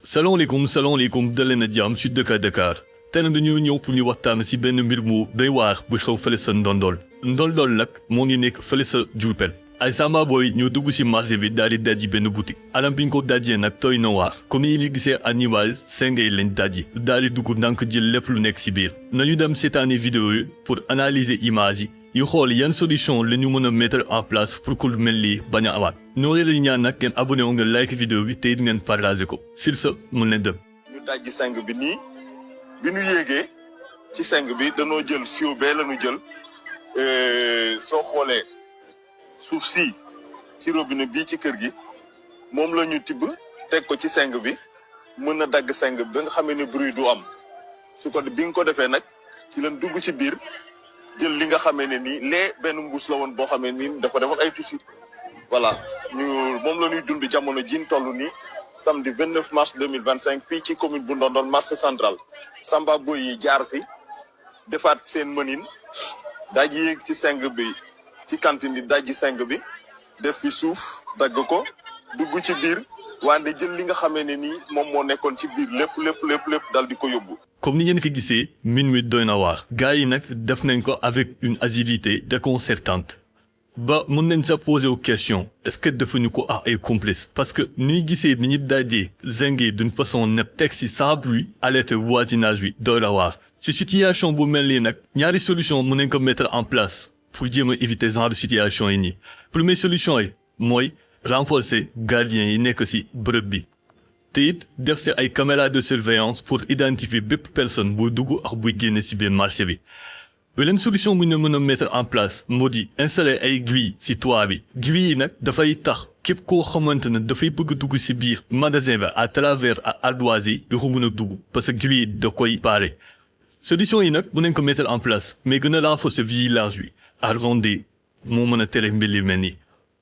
salaamaaleykum daleen a jàmm ci Dakar tey nag dañoo ñëw pour ñu waxtaan ci benn mbir mu doy waar bu xew fële sa ndondol nag moo ngi nekk fële sa Diourbel ay samba booy ñoo dugg ci marché bi daal di dajji benn boutique anam bi ñu ko dajjee nag tooy na waar comme ni ñu gisee animal sengay lañ dajji daal di dugg ndànk jël lépp lu nekk ci biir nañu dem seetaani vidéo yi pour analyser image yi yu xool yan solution la ñu mën a mettre en place pour que lu mel nii bañ a amaat ñoo leen ñaan nag ngeen abonné wu ngeen like vidéo bi te it ngeen partagé ko sur ce mën leen dem. ñu dajji seng bi nii bi ñu yéegee ci seng bi danoo jël siwo bee la ñu jël soo xoolee suuf si ci robinet bii ci kër gi moom la ñu tibb teg ko ci seng bi mën na dagg seng bi ba nga xamee ne bruit du am su ko bi nga ko defee nag ci leen dugg ci biir. jël li nga xamee ne nii lee benn mbuus la woon boo xamee nii dafa defoon ay tissu voilà ñu moom la ñuy dund jamono jiin toll nii samedi 29 mars 2025 fii ci commune bu Ndondol marché central samba boy yi jaar fi defaat seen mënin daaj yéeg ci seng bi ci cantine bi dajji seng bi def fi suuf dagg ko dugg ci biir wante jël li nga xamee ne nii moom moo nekkoon ci biir lépp dal di ko yóbbu. comme ni ngeen ko gisee minuit doy na waar gars yi nag def nañ ko avec une agilité déconcertante ba mën nañ sa poser aux questions est-ce que defuñu ko ak ay complices parce que ni gisee ni ñu dajee zingué d'une façon neppe teg ci sans bruit alerte voisinage bi doy na waar ci situation bu mel nii nag ñaari solution mën nañ ko mettre en place pour jéem a éviter genre de situation yi nii première solution yi mooy renforcer gardien yi nekk ci bërëb bi te it def si ay caméra de surveillance pour identifier bépp personne buy dugg ak buy génne ci biir marché bi beneen solution bu ñu mën a mettre en place moo di installer ay grille ci toit bi grille yi nag dafay tax képp koo xamante ne dafay bëgg dugg ci biir magasin bi à travers ak ardoise yi du ko mën a dugg parce que grille yi da koy paare solution yi nag mën nañ ko mettre en place mais gën a renforcer vigilance bi ak ronde moo mën a tere mbir yu mel nii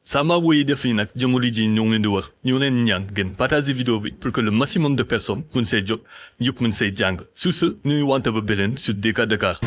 sama woyi def ni nag jamono ji ñoo ngi leen di wax ñu leen ñaan ngeen partager vidéo bi pour que le maximum de personnes mën see jot ñëpp mën see jàng sur ce ñuy wante ba beneen sur DK Dakar